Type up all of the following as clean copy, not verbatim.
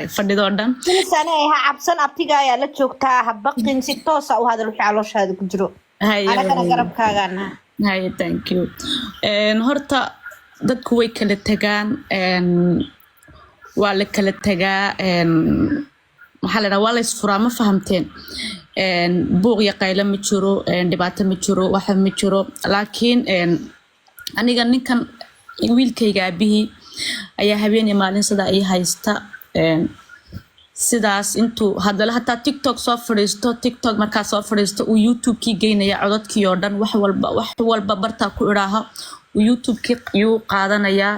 fadhido dhan سنة عبسن أبتيجا يا لا تشوكتها هبقين ستوسا وهذا الوحي على وش هذا كجرو أنا كنا قرب كاغانا hay thank you horta dadku way kala tagaan waa la kala tagaa maxaa la dhahaa waa la isfuraa ma fahamteen buuq iyo qaylo ma jiro dhibaato ma jiro waxa ma jiro laakiin aniga ninkan wiilkayga aabihii ayaa habeenii maalin sida ay haysta sidaas intuu hadala hataa TikTok soo fadhiisto TikTok markaa soo fadhiisto uu YouTube kii geynaya codadkii oo dhan wax walba barta ku iraaha uu YouTube kii uu qaadanaya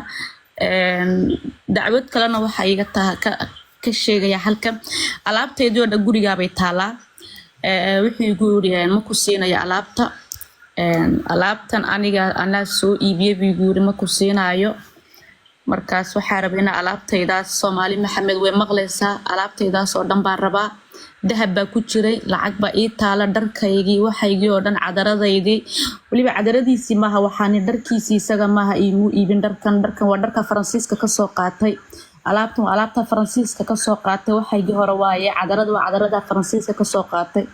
dacwad kalena waxa iga tahay ka sheegaya halkan alaabteedii oo dhan guriga bay taalaa wixii igu yireen ma ku siinaya alaabtan aniga soo iibiyay buu yiri ma ku siinayo markaas waxa rabina alaabtaydaas Soomaali Maxamed way maqleysaa alaabtaydaas oo dhan baan rabaa dahab baa ku jiray lacag baa ii taala dharkaygii waxaygii oo dhan cadaradaydii waliba cadaradiisii maaha waxaan dharkiisii isaga maaha iimu iibin dharkan waa dharka Faransiiska ka soo qaatay alaabta Faransiiska ka soo qaatay waxaygii hore waaye cadarada Faransiiska ka soo qaatay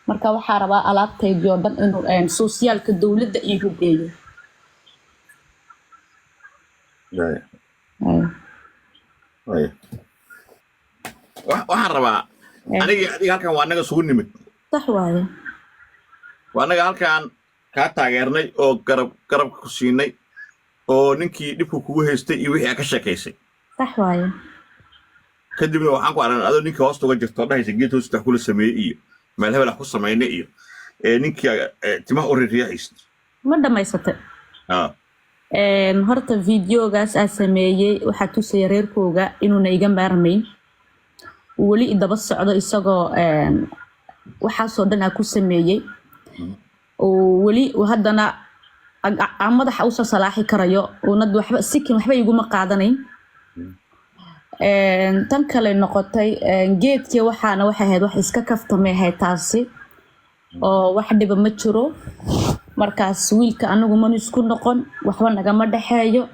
marka waxa rabaa alaabtaydii oo dhan inuu soosyaalka dawladda iigu geeyo waxaan rabaa aniga halkan waa naga sugu nimid sax waaye waa naga halkan ka taageernay oo garab ku siinay oo ninkii dhibku kugu haystay iyo wixii ka sheekaysay sax waaye kadibna waxaan ku aragnay adoo ninkii hoosta uga jirto dhahaysa geed hoosta kula sameeyay iyo meel hebel ku sameeynay iyo ninkii timaha u riixayst ma dhamaysatay horta videogaas aan sameeyay waxa tusay reerkooga inuu iga maarmayn wali daba socdo isagoo waxa soo dhan ku sameeyay oo wali haddana madaxa u soo salaaxi karayo oo nad waxba iguma qaadanayn tan kale noqotay geedkii waxaana waxay ahayd wax iska kaftamay ahayd taasi oo wax dhiba ma jiro markaas wiilka anagu man isku noqon waxba nagama dhaxeeyo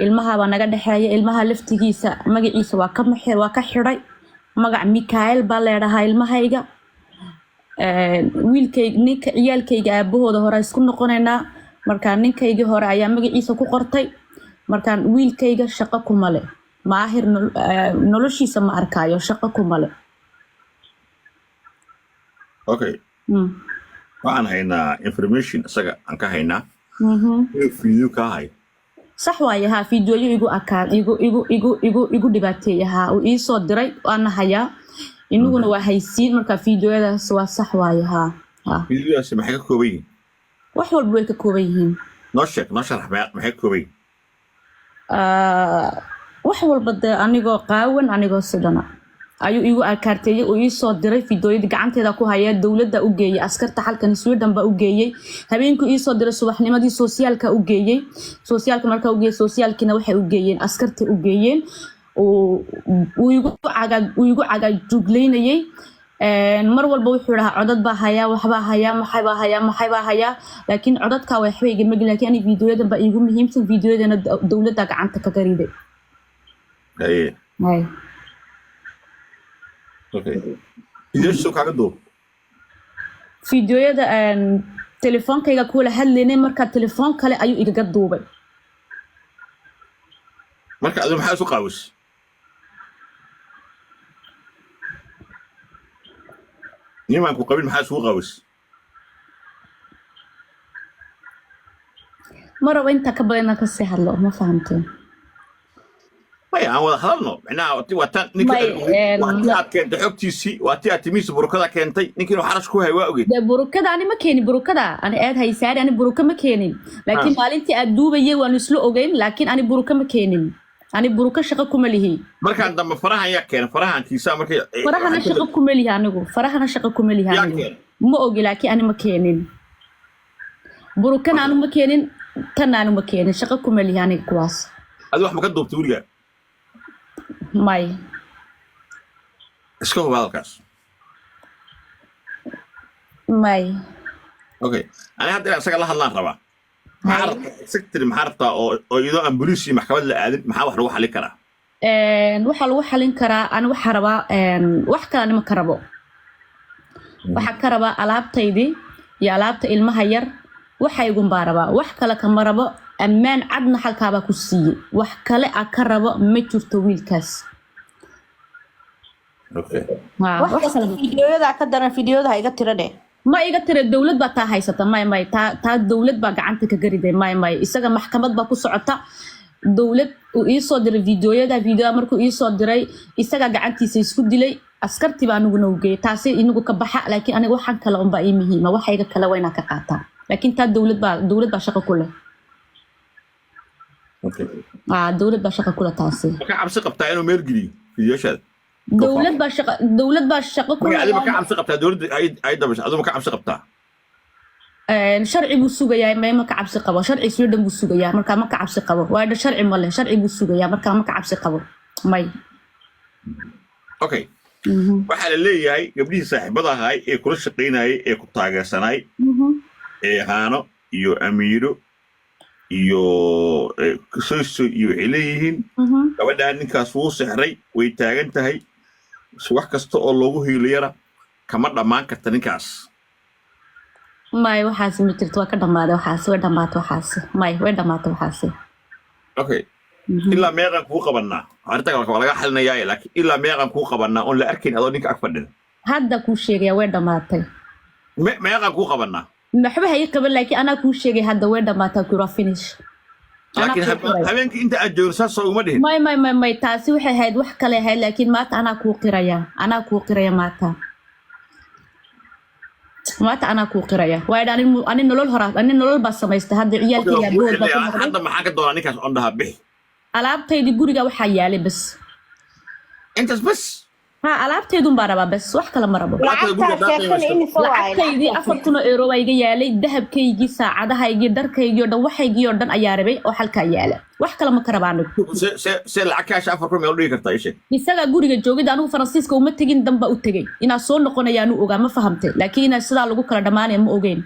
ilmaha naga dhaxeeyo ilmaha laftigiisa magaciisa waa ka xiray magac Mikael baa leedahay ilmahayga wiilkayga ninka ciyaalkayga aabahooda hore isku noqonaynaa marka ninkaygii hore ayaa magaciisa ku qortay marka wiilkayga shaqo kuma leh maahir noloshiisa ma arkaayo shaqo kuma leh okay waxaan haynaa information isaga aan ka haynaa video ka hay sax waaye ha videoyo igu dhibaateeyaha oo ii soo diray waana hayaa inaguna waa haysiin marka videoyadaas waa sax waaye ha videoyadaas maxay ka kooban yihiin wax walba way ka kooban yihiin noo sharax maxay ka kooban yihiin wax walba de anigoo qaawan anigoo sidana ayuu igu akaarteeyay oo ii soo diray videoyada gacanteeda ku haya dawladda u geeyay askarta halkan Sweden ba u geeyay habeenku ii soo diray subaxnimadii soosyaalka u geeyay soosyaalka marka u geeyay soosyaalkina waxay u geeyeen askarta u geeyeen oo igu caga jugleynayay mar walba wuxuu rahaa codad baa haya waxba haya maxay baa haya laakiin codadka way waxba iga magin laakiin ani videoyada ba igu muhiimsan videoyadana dawladda gacanta ka gariiday okay idoo kaga doob videoyada telefoonkayga kula hadlaynay marka telefoon kale ayuu iga duubay marka adoo maxaa soo qaawis niman ku qabin maxaa soo qaawis mara inta ka badan ka sii hadlo ma fahamteen aan wada hadalno macnaha watan ninka keenta xogtiisii waatii atimiis burukada keentay ninkiinu xarash ku hay waa ogeed de burukada ani ma keenin burukada ani aad haysaari ani buruka ma keenin laakiin maalintii aad duubayay waan isla ogeyn laakiin ani buruka ma keenin ani buruka shaqo kuma lihi markaan dambe farahan yaa keenay farahantiisa markay farahana shaqo kuma lihi anigu farahana shaqo kuma lihi anigu ma ogi laakiin ani ma keenin burukana anu ma keenin tan anu ma keenin shaqo kuma lihi anigu kuwaas adu wax ma ka duubtay weligaa may iska hubaal kaas may okay ana hadda isaga la hadlaan rabaa secretary maxaa rabtaa oo iyadoo aan booliis iyo maxkamad la aadin maxaa wax lagu xalin karaa waxaa lagu xalin karaa ani waxaa rabaa wax kale nima ka rabo waxaa ka rabaa alaabtaydii iyo alaabta ilmaha yar waxaygun baa rabaa wax kale kama rabo ammaan cadna halkaabaa ku siiyey wax kale a ka rabo ma jirto wiilkaas fiidiyoyada ka daran fiidiyoda iga tira dheh ma iga tira dawlad baa taa haysata may taa dawlad baa gacanta ka gariday may isaga maxkamad baa ku socota dawlad uu ii soo diray fiidiyoda markuu ii soo diray isaga gacantiisa isku dilay askartii baa aniguna u geeyay taasi inagu ka baxa laakiin aniga waxaan kale unbaa ii muhiima waxayga kale waa inaan ka qaataa laakiin taa dawlad baa shaqo ku leh dawlad baa shaqo ku leh taasi ka cabsi qabtaa inuu meel geliyo fiidiyooshada dawlad baa shaqo ku leh adiga ka cabsi qabtaa dawladda ay dabasho adiga ka cabsi qabtaa sharci buu sugayaa ma ka cabsi qabo sharci Sweden buu sugayaa marka ma ka cabsi qabo waa sharci ma leh sharci buu sugayaa marka ma ka cabsi qabo may okay waxaa la leeyahay gabdhihii saaxiibada ahay ee kula shaqaynayay ee ku taageersanay ee Haano iyo Amiiro iyo Soso iyo waxay leeyihiin gabadhaan ninkaas wuu sixray way taagan tahay wax kasta oo loogu hiiliyana kama dhammaan karta ninkaas may waxaas ma jirto waa ka dhamaaday waxaas way dhamaato waxaas may way dhamaato waxaas okay ilaa meeqan kuu qabanaa arrinta waa laga xalinayaa laakiin ilaa meeqan kuu qabanaa oo la arkin adoo ninka ag fadhida hadda kuu sheegaya way dhamaatay meeqan kuu qabanaa maxba hay qaban laakiin ana kuu sheegay hadda way dhamaatay ku finish laakiin habeenkii inta aad joogto soo uma dhihin may taasi waxay ahayd wax kale ahayd laakiin maanta ana kuu qiraya maanta أنا كوقرية وايد أنا نلول هراس أنا نلول بس ما يستهد عيال كيا بود بس هذا ما حكى دوراني كاس عندها به ألعاب تيدي جوري وحيالي بس أنت بس ألعاب تيدون برا بس واحد كلام مرة بس ألعاب تيدي أفرتنا إيرو ويجي يالي الذهب كيجي ساعة ده هيجي در كيجي يردن واحد يجي يردن أياربي أو حل كياله واحد كلام كربانو سل عكاش أفركم يقولوا كرتا إيش يسأل جوري الجوجي ده أنا فرانسيسكو ومتجين دم بقولتجي إن أصلا نقول يانو أوجا ما فهمت لكن السيد على جوكر دماني مو أوجين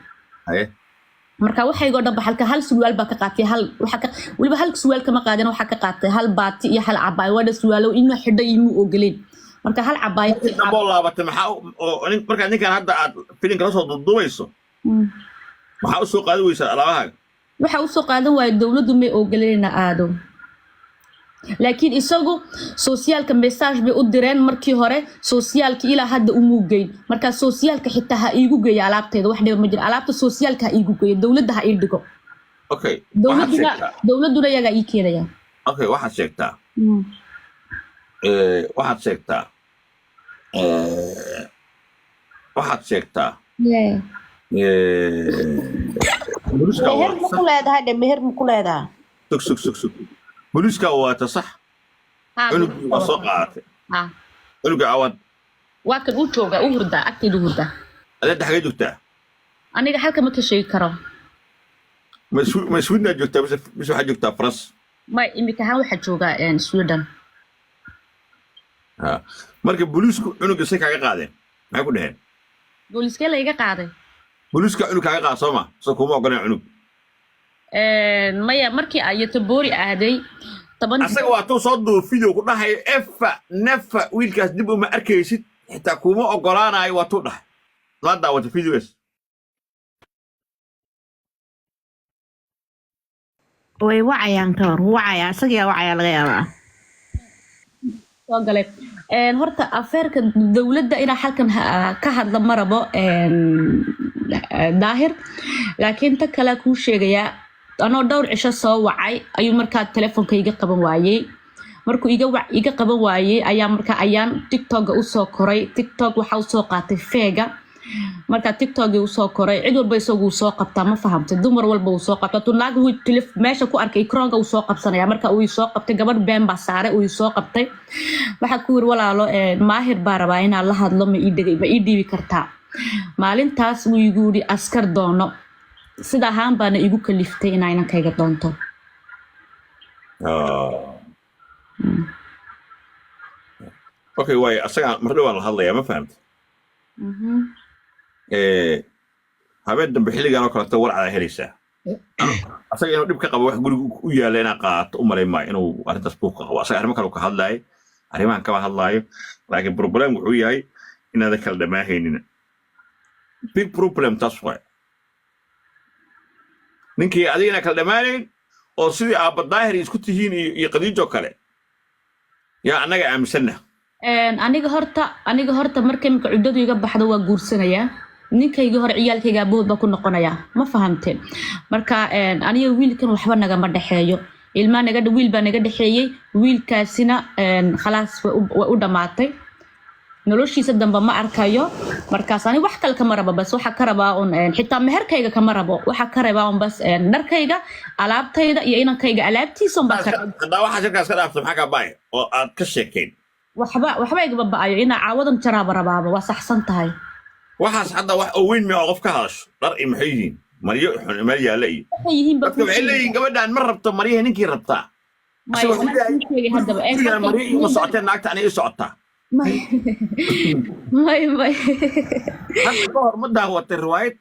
marka waxay go'dan baxalka hal suwaal ba ka qaatay hal waxa waliba hal suwaal kama qaadan waxa ka qaatay hal baati iyo hal cabaay wada suwaalo inuu xidhay inuu ogoleen marka hal cabaay dambo laabatay maxaa marka ninkan hadda aad filin kala soo duubayso maxaa u soo qaadi weysaa alaabaha waxa u soo qaadan way dawladdu may ogoleena aado laakiin isagu socialka message bay u direen markii hore socialka ilaa hadda u muugeyn marka socialka xitaa ha iigu geeyo alaabteeda wax dheer ma jiro alaabta socialka ha iigu geeyo dawladda ha ii dhigo okay dawladuna yaga ii keenaya okay waxaad sheegtaa meher ma ku leedahay sug بوليسكا وتصح عنق وساقات عنق عواد واكل وجوغا وهردا اكيد وهردا هذا حاجه جوجتا انا halka ma ka sheegi karo مسوودنا جوجتا بس waxa joogta France ma imika han waxa jooga Sweden marka booliisku cunuga say kaga qaadeen maxay ku dhaheen booliiska la iga qaaday booliiska cunuga kaga qaad Soomaa soo kuma ogolaan cunug maya markii ayay taboori aaday asaga waa tuu soo duub video ku dhahay nafa wiilkaas dib uma arkaysid xitaa kuma ogolaanayo waa tuu dhahay la daawata videos way wacayaan ka hor wacaya asaga wacaya laga yaabaa soo galay horta afeerka dawladda ina halkan ka hadla marabo daahir laakiin ta kala ku sheegaya anoo dhowr cisho soo wacay ayuu markaa telefoonka iga qaban waayay markuu iga qaban waayay ayaa markaa ayaan TikTok u soo koray TikTok waxa uu soo qaatay feega markaa TikTok uu soo koray cid walba isagu soo qabtaa ma fahamtay dumar walba uu soo qabtaa tunaag uu meesha ku arkay ikroonka uu soo qabsanaya markaa uu soo qabtay gabadh been baa saaray uu soo qabtay waxa ku yiri walaalo maahir baa rabaa inaan la hadlo ma ii dhiibi kartaa maalintaas uu igu yiri askar doono sida ahaan baana igu kaliftay inaan kayga doonto okay way asaga marna waan la hadlayaa ma fahamtay habeen dambe xilligan oo kale war cad helaysaa asaga inuu dhib ka qabo wax guriga u yaala inaa qaato u malay maayo inuu arrintaas buuq ka qabo asaga arrimo kale ka hadlaayo arrimahan kama hadlaayo laakiin problem wuxuu yahay inaada kala dhamaahaynina big problem taas waay ninkii adigina kala dhamaanayn oo sidii aabba daahir isku tihiin iyo qadiijo kale yaa annaga aaminsanna aniga horta markay imika cuddadu iga baxdo waa guursanayaa ninkayga hore ciyaalkayga aabahood baa ku noqonayaa ma fahamteen marka aniga wiilkan waxba nagama dhexeeyo wiil baa naga dhexeeyey wiilkaasina khalaas way u dhammaatay noloshiisa dambe ma arkayo markaas ani wax kale kama rabo bas waxa ka rabaa un xitaa meherkayga kama rabo waxa ka rabaa un bas dharkayga alaabtayda iyo inankayga alaabtiisa un baa hadaa waxaa shirkaas ka dhaafta maxaa kaa baay oo aad ka sheekayn waxba igaba ba'ayo inaa caawadan jaraaba rabaaba waa saxsan tahay waxaas hadda wax oo weyn oo qof ka hadasho dhar iyo maxay yihiin maryo xun meel yaala iyo dadka waxay leeyihiin gabadhaan ma rabto maryaha ninkii rabtaa maryo ima socoteen naagta aniga i socotaa hadda ka hor ma daawatay riwaayad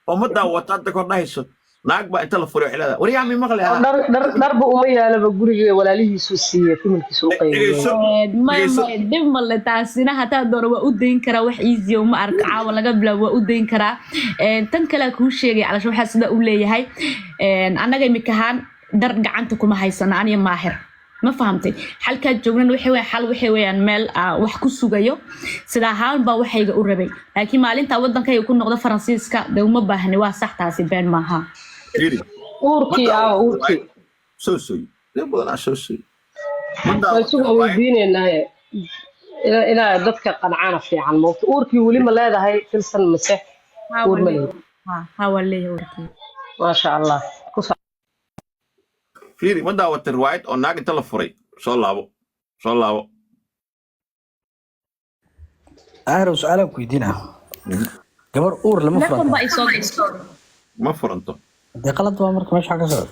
oo ma daawata hadda kor dhahayso naag baa inta la furay waxay leedahay waryaa mi maqli dharba uma yaalaba guriga walaalihiisu siiya familkiisu u dhib male taasina hataa doona waa u dayn karaa wax easy uma arka caawa laga bilaabo waa u dayn karaa tan kale kuu sheegay calash waxaa sida u leeyahay annaga imikahaan dar gacanta kuma haysana aniga maahir ma fahamtay halkaa joognan waxay weeyaan meel wax ku sugayo sida ahaan baa waxayga u rabay laakiin maalinta wadankayga ku noqdo Faransiiska dee uma baahni waa sax taasi been maaha uurkii soo badan soo suuqa weydiinaynaay ilaa dadka qancana fiican moofta uurkii weli ma leedahay filsan mase uur ma leedahay waleeyahay uurkii maasha Allah fiiri ma daawatay riwaayad oo naag inta la furay soo laabo أهلا وسهلا كويدينا قبر أور لما فرنت ما فرنتو دي قلت وامرك مش حاجة صار